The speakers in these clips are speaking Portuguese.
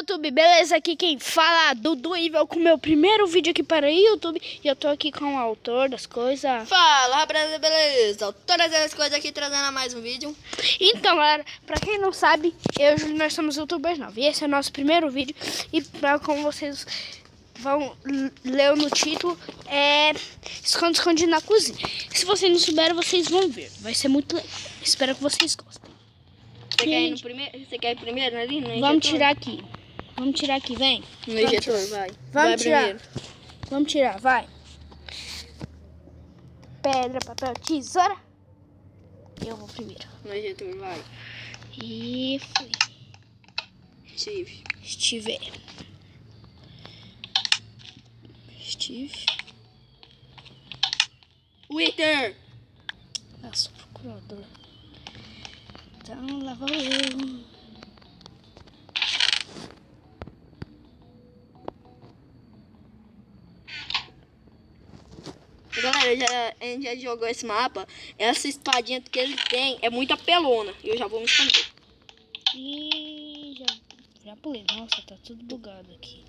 YouTube, beleza? Aqui quem fala Dudu Evil com o meu primeiro vídeo aqui para o YouTube. E eu tô aqui com o autor das coisas. Fala, rapaziada, beleza? Todas as coisas aqui trazendo mais um vídeo. Então, galera, pra quem não sabe, eu e o Júlio, nós somos youtubers novos. E esse é o nosso primeiro vídeo. E como vocês vão ler no título, é esconde na cozinha. Se vocês não souberem, vocês vão ver. Vai ser muito legal. Espero que vocês gostem. Você quer ir no primeiro? Você quer ir primeiro ali? No Vamos injetor? tirar aqui. Vamos tirar aqui, vem. No injetor, vai. Vamos Vai tirar. primeiro. Vamos tirar, vai. Pedra, papel, tesoura. Eu vou primeiro. No injetor, vai. E fui. Steve. Winter! Nossa, procurador. Então, lá vou eu. Galera, a gente já jogou esse mapa. Essa espadinha que ele tem é muito apelona. E eu já vou me esconder. E já pulei. Nossa, tá tudo bugado aqui.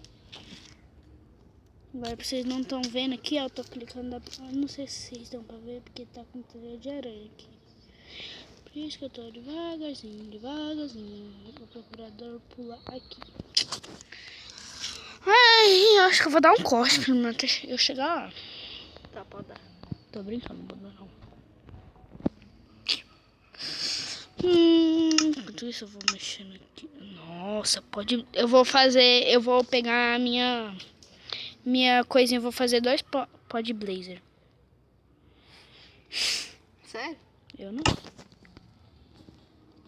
Agora vocês não estão vendo aqui, ó, eu tô clicando. Eu não sei se vocês estão pra ver, porque tá com teia de aranha aqui. Por isso que eu tô devagarzinho, pro procurador pular aqui. Ai, eu acho que eu vou dar um corte primeiro até eu chegar lá. Tá, pode dar. Tô brincando, não vou dar não. Enquanto isso eu vou mexendo aqui. Nossa, pode. Eu vou pegar a minha coisinha, eu vou fazer 2 pó de blazer. Sério? Eu não.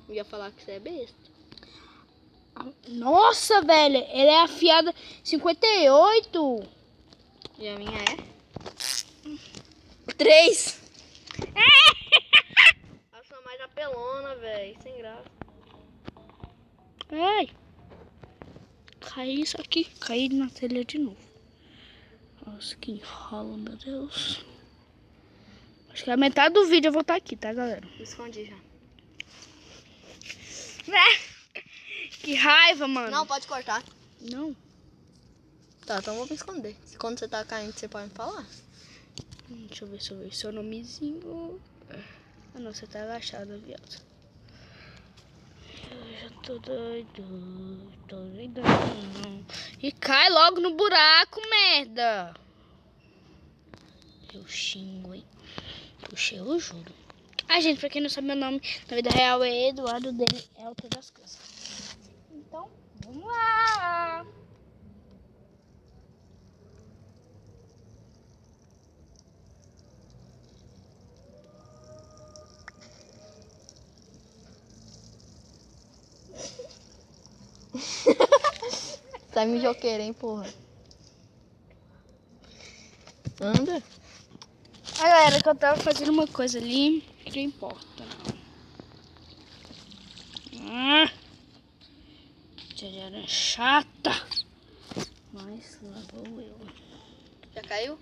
Eu ia falar que você é besta. Nossa, velho, ele é afiada 58. E a minha é? 3! Eu sou mais apelona, velho. Sem graça. Ai. Caí isso aqui. Caí na telha de novo. Nossa, que enrola, meu Deus. Acho que a metade do vídeo eu vou estar aqui, tá, galera? Me escondi já. Que raiva, mano. Não, pode cortar. Não. Tá, então eu vou me esconder. Quando você tá caindo, você pode me falar? Deixa eu ver seu nomezinho. Ah, não, você tá agachado, viado. Eu já tô doido. Tô doidão. E cai logo no buraco, merda. Eu xingo, hein? Puxei, eu juro. Ah, gente, pra quem não sabe meu nome, na vida real é Eduardo, dele é o das coisas. Então, vamos lá. Tá me joqueira, hein, porra. Anda. Ah, galera, que eu tava fazendo uma coisa ali que não importa, não. Tia chata. Mas lá vou eu. Já caiu?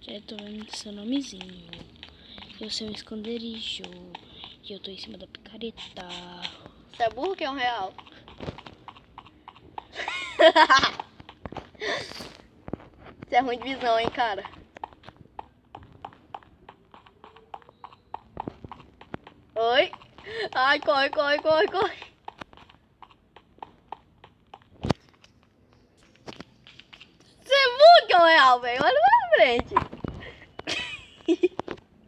Já tô vendo seu nomezinho. Eu sou um esconderijo. E eu tô em cima da picareta. Você é burro que é R$1? Você é ruim de visão, hein, cara? Oi? Ai, corre. Você é burro que é R$1, velho. Olha pra frente.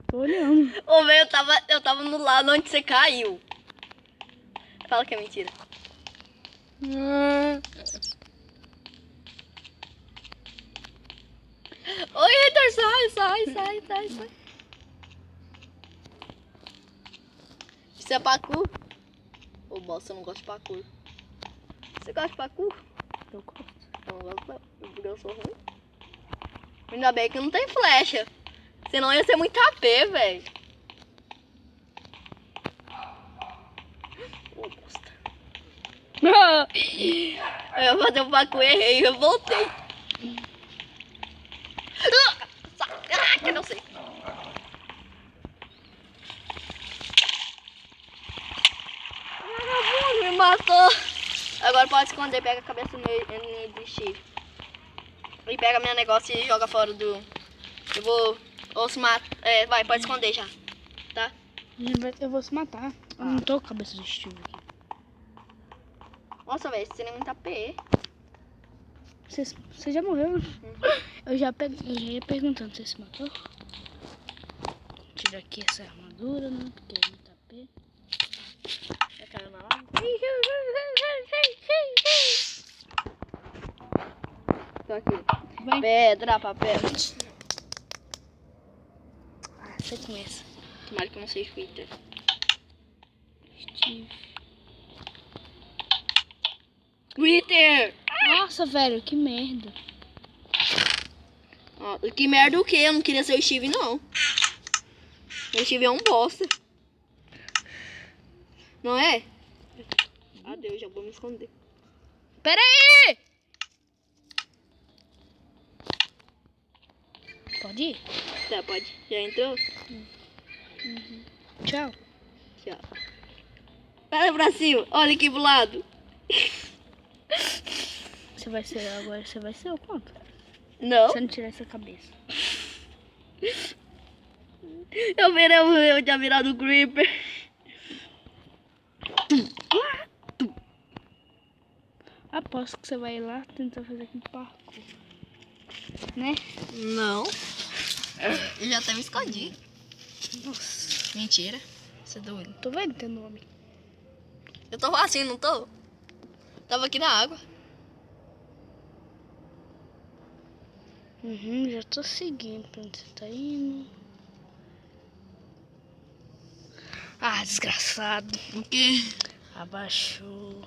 Tô olhando. Ô, velho, eu tava no lado onde você caiu. Fala que é mentira. Oi, Heitor, sai. Isso é parkour? Ô, bosta, eu não gosto de parkour. Você gosta de parkour? Eu gosto. Eu não gosto não, porque eu sou ruim. Ainda bem que não tem flecha. Senão ia ser muito AP, velho. Ô, bosta. Eu ia fazer um parkour, errei, eu voltei. Que eu não sei. Vagabundo me matou. Agora pode esconder, pega a cabeça do Steve. E pega meu negócio e joga fora do... Eu vou... Ou se mata... É, vai, pode esconder já. Tá? Eu vou se matar. Eu não tô com a cabeça de Steve aqui. Nossa, velho, você tem muita P. Você já morreu? Eu já ia perguntando se você se matou. Tira aqui essa armadura, né? Porque é muita P. Já caiu na água? Tô aqui. Vai. Pedra, papel. Você começa. Tomara que eu não seja Twitter. Steve. Twitter! Nossa, velho, que merda. Ó, que merda o quê? Eu não queria ser o Steve, não. O Steve é um bosta. Não é? Adeus, já vou me esconder. Pera aí! Pode ir? Tá, pode. Já entrou? Tchau. Tchau. Olha pra cima. Olha aqui pro lado. Você vai ser agora, você vai ser o quanto? Não. Se eu não tirar essa cabeça. Eu virei eu tinha virado o Creeper. Aposto que você vai lá tentar fazer aqui um parkour. Né? Não. Eu já até me escondi. Nossa. Mentira. Você é doido. Tô vendo teu nome. Eu tô assim, não tô? Tava aqui na água. Já tô seguindo pra onde você tá indo. Ah, desgraçado. O quê? Abaixou.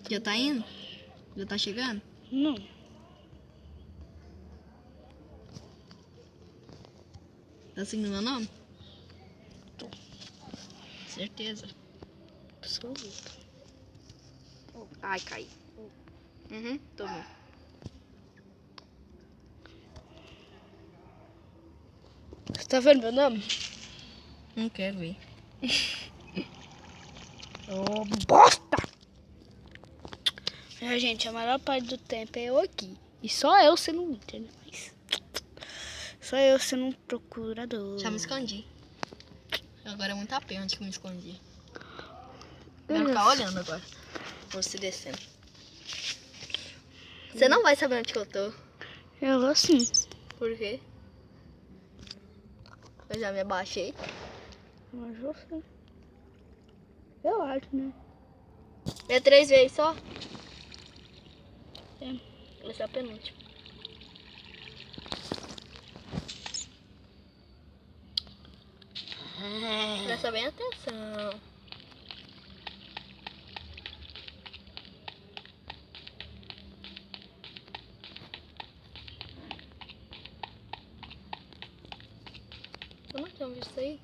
Já tá indo? Já tá chegando? Não. Tá seguindo meu nome? Tô. Certeza. Absoluto. Ai, caí. Tô vendo. Você tá vendo meu nome? Não quero ver. Ô, bosta! Gente, a maior parte do tempo é eu aqui. E só eu sendo um Inter, né? Mas só eu sendo um procurador. Já me escondi. Agora é muita pena onde que eu me escondi. Vou ficar olhando agora. Você descendo. Você não vai saber onde que eu tô. Eu vou sim. Por quê? Eu já me abaixei. Mas você. Eu acho, né? É 3 vezes só? É. Essa é a penúltima. Presta bem atenção. Eu não tinha visto isso aí.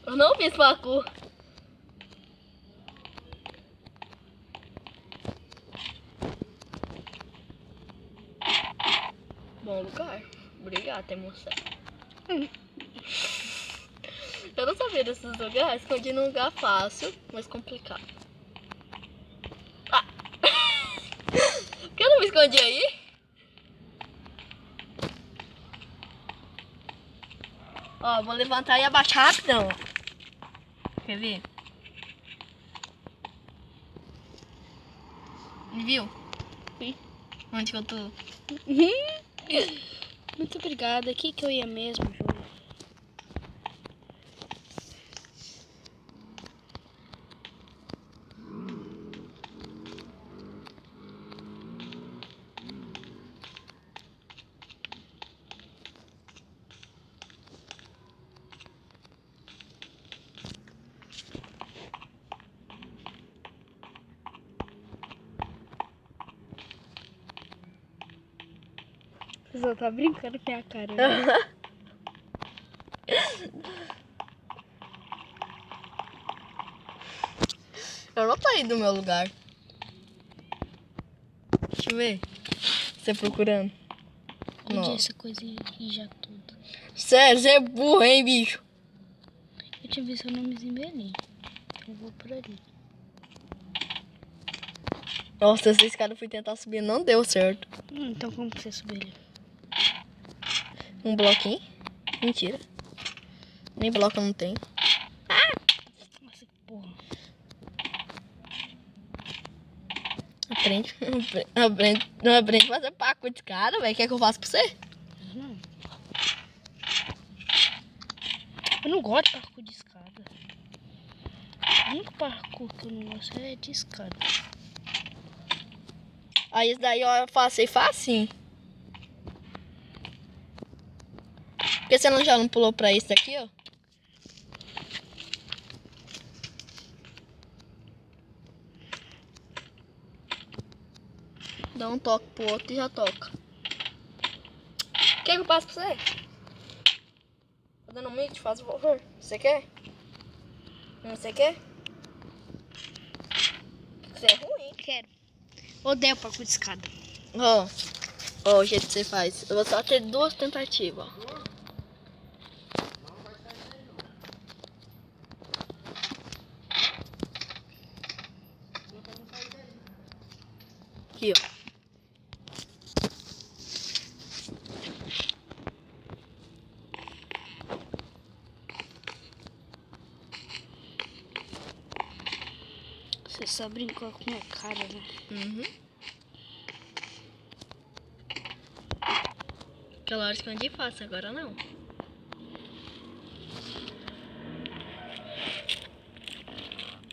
Eu não fiz parkour. Bom lugar. Obrigada, ter mostrado. Eu não sabia desses lugares. Escondi num lugar fácil, mas complicado. Ah! Por que eu não me escondi aí? Ó, vou levantar e abaixar rapidão. Quer ver? Me viu? Sim. Onde que eu tô? Muito obrigada. Aqui que eu ia mesmo, Júlia. Você só tá brincando com a minha cara, né? Eu não tô aí do meu lugar. Deixa eu ver. Você procurando. Onde é essa coisinha aqui já tudo? Sério, você é burro, hein, bicho? Eu Deixa eu ver seu nomezinho bem ali. Eu vou por ali. Nossa, essa escada eu fui tentar subir, não deu certo. Então como que você subir ali? Um bloquinho? Mentira. Nem bloco eu não tenho. Nossa, que porra. Não aprende a fazer paco de escada, velho. Quer que eu faça pra você? Não. Eu não gosto de parkour de escada. O único parkour que eu não gosto é de escada. Aí esse daí ó, eu passei facinho. Por que você já não pulou pra esse daqui, ó? Dá um toque pro outro e já toca. Quer que eu passe pra você? Tá dando medo? Faz o favor. Você quer? Você quer? Você é ruim. Quero. Odeio parkour de escada. Ó, o jeito que você faz. Eu vou só ter 2 tentativas, ó. Aqui, ó. Você só brincou com a minha cara, né? Uhum. Aquela hora escondi fácil, agora não.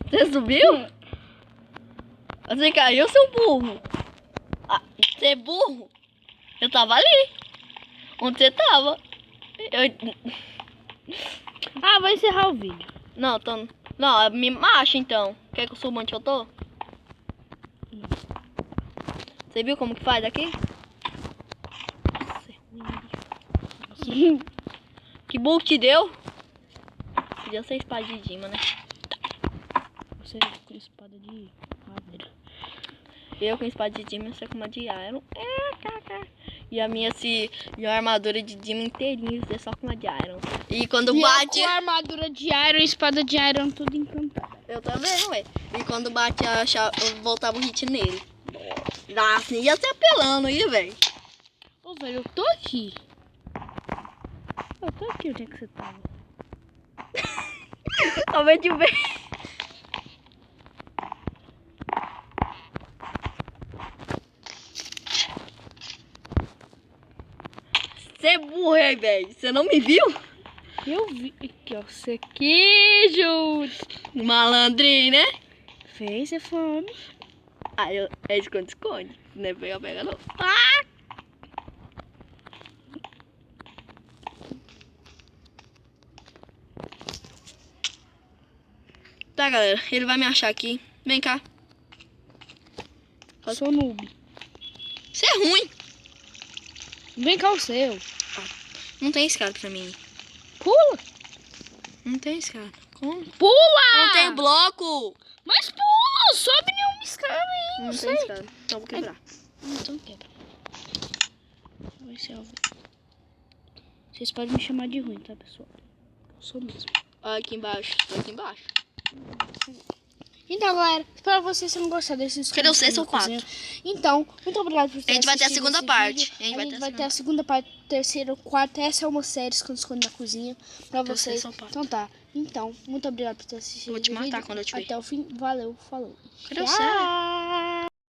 Você subiu? Você caiu, seu burro. Ah, você é burro? Eu tava ali. Onde você tava? Ah, vai encerrar o vídeo. Não, Não, me macha então. Quer que eu suba onde eu tô? Você viu como que faz aqui? Que burro que deu? Podia ser espada de Dima, né? Você com espada de madeira. Eu com espada de Dima, você com uma de Iron. E a minha e a armadura de Dima inteirinha, você só com uma de Iron. E quando E bate... eu com a armadura de Iron e espada de Iron tudo encantado. Eu também, ué. E quando bate eu voltava o hit nele. Nossa, ia se apelando aí, velho. Ô, velho, eu tô aqui. Eu tô aqui, onde é que você tava? Talvez de ver. Você é burro, hein, velho? Você não me viu? Eu vi aqui, ó. Você aqui, junto. Malandrinho, né? Fez é fome. Ah, é esconde-esconde. Não é pega-pega, não. Ah! Tá, galera. Ele vai me achar aqui. Vem cá. Eu sou noob. Você é ruim. Vem cá o seu. Não tem escada pra mim. Pula. Não tem escada. Como? Pula! Não tem bloco. Mas pula! Sobe nenhuma escada aí, Não tem escada. Então vou quebrar. Então quebra. Vai ser alvo. Vocês podem me chamar de ruim, tá, pessoal? Eu sou mesmo. Olha aqui embaixo. Tô aqui embaixo. Então, galera, espero vocês tenham gostado desses Cadê o contos 6 ou da cozinha. 4? Então, muito obrigado por ter A gente vai ter a assistido segunda esse parte. vídeo. A gente vai ter a a segunda parte, terceira, quarta. Essa é uma série esconde da cozinha pra Então, vocês. 6 ou 4. Então tá. Então, muito obrigado por ter assistido. Eu vou te o matar vídeo. quando eu te ver. Até o fim. Valeu, falou. Cadê o céu? Tchau.